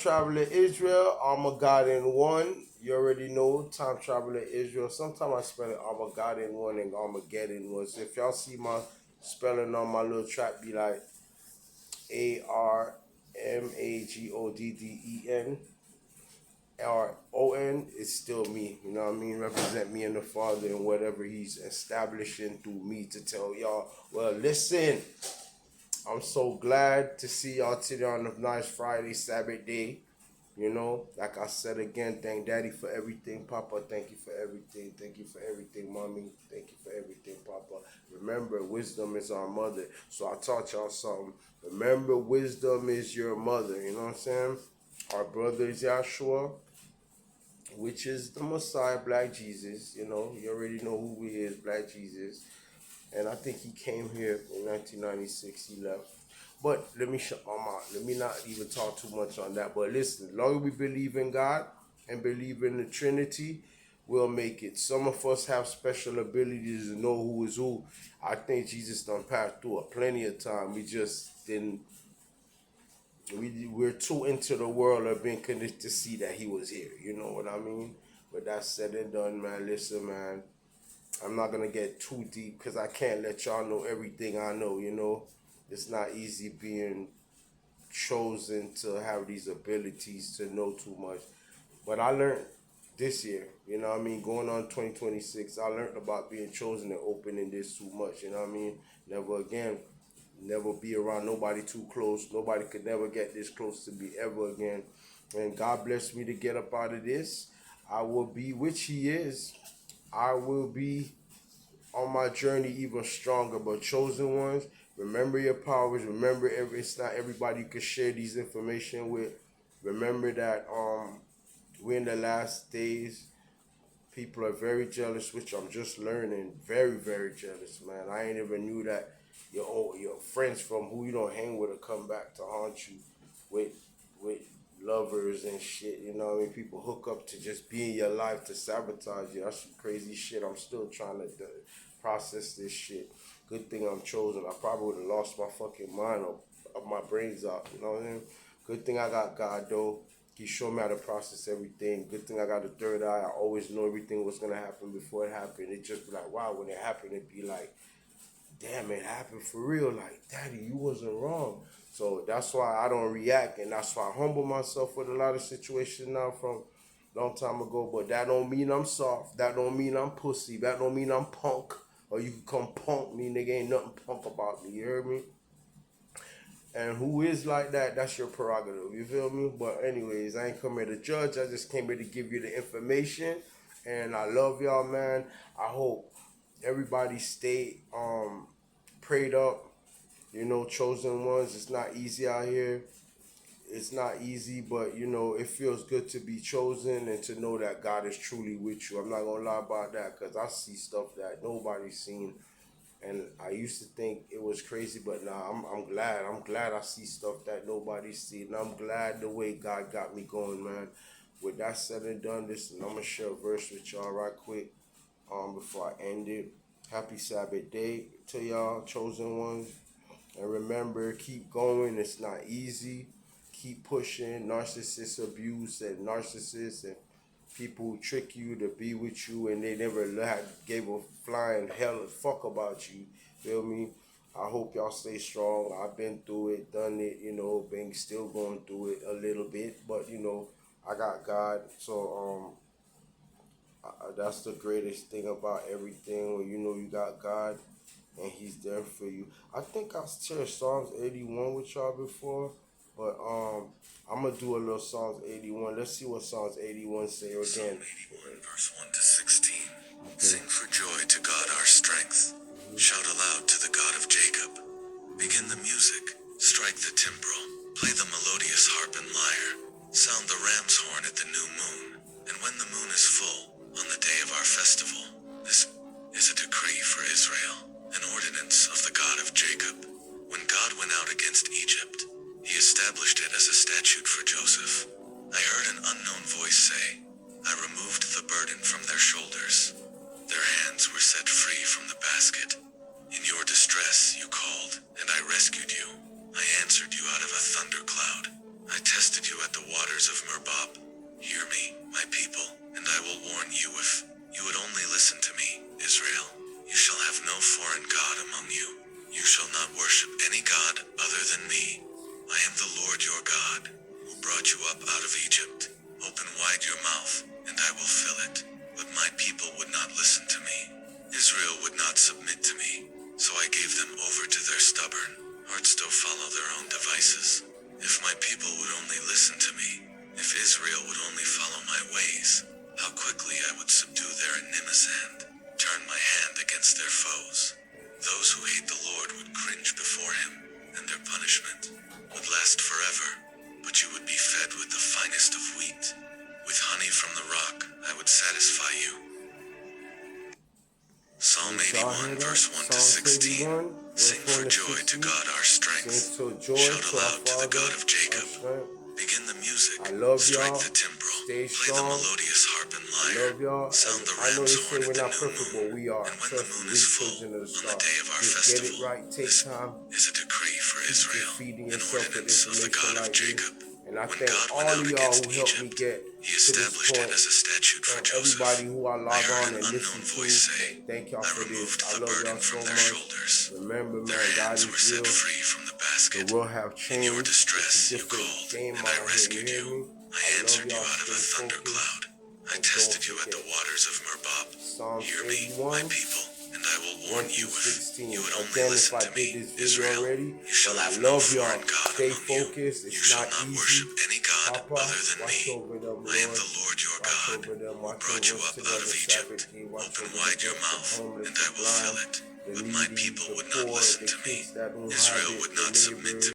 Traveler Israel, Armageddon 1. You already know Time Traveler Israel. Sometimes I spell it Armageddon 1 and Armageddon 1. So if y'all see my spelling on my little track, be like Armagodden or ON, it's still me. You know what I mean? Represent me and the Father and whatever He's establishing through me to tell y'all. Well, listen. I'm so glad to see y'all today on a nice Friday, Sabbath day. You know, like I said again, thank Daddy for everything. Papa, thank you for everything. Thank you for everything, Mommy. Thank you for everything, Papa. Remember, wisdom is our mother. So I taught y'all something. Remember, wisdom is your mother. You know what I'm saying? Our brother is Yahshua, which is the Messiah, Black Jesus. You know, you already know who he is, Black Jesus. And I think he came here in 1996. He left. But let me shut my mouth. Let me not even talk too much on that. But listen, as long as we believe in God and believe in the Trinity, we'll make it. Some of us have special abilities to know who is who. I think Jesus done passed through it plenty of time. We just didn't. We're too into the world of being connected to see that he was here. You know what I mean? But that's said and done, man. Listen, man. I'm not gonna get too deep because I can't let y'all know everything I know. You know, it's not easy being chosen to have these abilities to know too much. But I learned this year, you know what I mean, going on 2026, I learned about being chosen and opening this too much, you know what I mean? Never again, never be around nobody too close. Nobody could never get this close to me ever again. And God bless me to get up out of this. I will be, which He is, I will be on my journey even stronger. But chosen ones, remember your powers. Remember, it's not everybody you can share these information with. Remember that we're in the last days. People are very jealous, which I'm just learning. Very, very jealous, man. I ain't even knew that your friends from who you don't hang with will come back to haunt you with with lovers and shit. You know what I mean? People hook up to just be in your life to sabotage you. That's some crazy shit. I'm still trying to process this shit. Good thing I'm chosen. I probably would have lost my fucking mind or my brains out. You know what I mean? Good thing I got God though. He showed me how to process everything. Good thing I got a third eye. I always know everything was gonna happen before it happened. It just be like, wow, when it happened, it'd be like, damn, it happened for real. Like, Daddy, you wasn't wrong. So that's why I don't react, and that's why I humble myself with a lot of situations now from long time ago. But that don't mean I'm soft. That don't mean I'm pussy. That don't mean I'm punk. Or you can come punk me, nigga. Ain't nothing punk about me. You heard me? And who is like that, that's your prerogative. You feel me? But anyways, I ain't come here to judge. I just came here to give you the information. And I love y'all, man. I hope everybody stay prayed up. You know, chosen ones. It's not easy out here. It's not easy, but you know, it feels good to be chosen and to know that God is truly with you. I'm not gonna lie about that because I see stuff that nobody's seen. And I used to think it was crazy, but nah, I'm glad. I'm glad I see stuff that nobody's seen. And I'm glad the way God got me going, man. With that said and done, listen, I'm gonna share a verse with y'all right quick. Before I end it. Happy Sabbath day to y'all, chosen ones. And remember, keep going. It's not easy. Keep pushing. Narcissist abuse and narcissists and people who trick you to be with you and they never gave a flying hell of fuck about you. Feel me? I hope y'all stay strong. I've been through it, done it, you know, been still going through it a little bit, but you know, I got God. So that's the greatest thing about everything when you know you got God and He's there for you. I think I shared Psalms 81 with y'all before, but I'm gonna do a little Psalms 81. Let's see what Psalms 81 say again. Psalm 81, verse 1 to 16. Okay. Sing for joy to God our strength. Shout aloud to the God of Jacob. Begin the music. Strike the timbrel. Play the melodious harp and lyre. Sound the ram's horn at the new moon. And when the moon is full, on the day of our festival. This is a decree for Israel, an ordinance of the God of Jacob. When God went out against Egypt, He established it as a statute for Joseph. I heard an unknown voice say, I removed the burden from their shoulders. Their hands were set free from the basket. In your distress you called, and I rescued you. I answered you out of a thundercloud. I tested you at the waters of Merbab. Hear me, my people, and I will warn you if you would only listen to me, Israel. You shall have no foreign god among you. You shall not worship any god other than me. I am the Lord your God, who brought you up out of Egypt. Open wide your mouth, and I will fill it. But my people would not listen to me. Israel would not submit to me, so I gave them over to their stubborn hearts to follow their own devices. If my people would only listen to me, if Israel would only follow my ways, how quickly I would subdue their enemies and turn my hand against their foes. Those who hate the Lord would cringe before him, and their punishment would last forever. But you would be fed with the finest of wheat. With honey from the rock, I would satisfy you. Psalm 81, verse 1 to 16. Sing for joy to God our strength. Shout aloud to the God of Jacob. Begin the music. I love Strike y'all. the timbrel. Stay Play the strong. melodious harp and I lyre. love y'all. Sound the I know ram's they say horn at we're the not new perfect, moon. but we are. And when Trust the moon me, is we're full, children of the on star. the day of our Just festival, get it right. Take this time. is a decree for Keep Israel, feeding an yourself with ordinance of the information God of like Jacob. this. And I When thank God all went out of y'all against who helped me Egypt, get he to this established it point. as a statute for And Joseph. everybody who I I log heard on an and unknown listen voice to, say, thank y'all I for this. removed I the love burden y'all so from their much. shoulders. Remember, Their man, God hands is were set real. free from the The basket. world have In your changed. distress, It's a you different called, game and out I here. rescued You hear you. me? I I love answered you y'all. out of a Stay thundercloud. focused. I And tested don't you at the forget. waters of Merbab. Psalms Hear me, my 81. people, and I will 1 warn you through if 16. you would only Again, if listen I to me, did this video Israel. already, You shall but I have no love y'all. foreign god Stay among you. focused. You It's shall not not easy. worship any god Papa, other than watch me. over them, I am Lord. the Lord your Watch God, over them. who Watch brought you over us up out together. of Sabbath Egypt. day. Watch Open over wide the your deaf, the mouth, homeless, and the I will fill blind, it. the But my needy, people the would not poor, listen the to me. kids that don't have Israel it, would the not submit to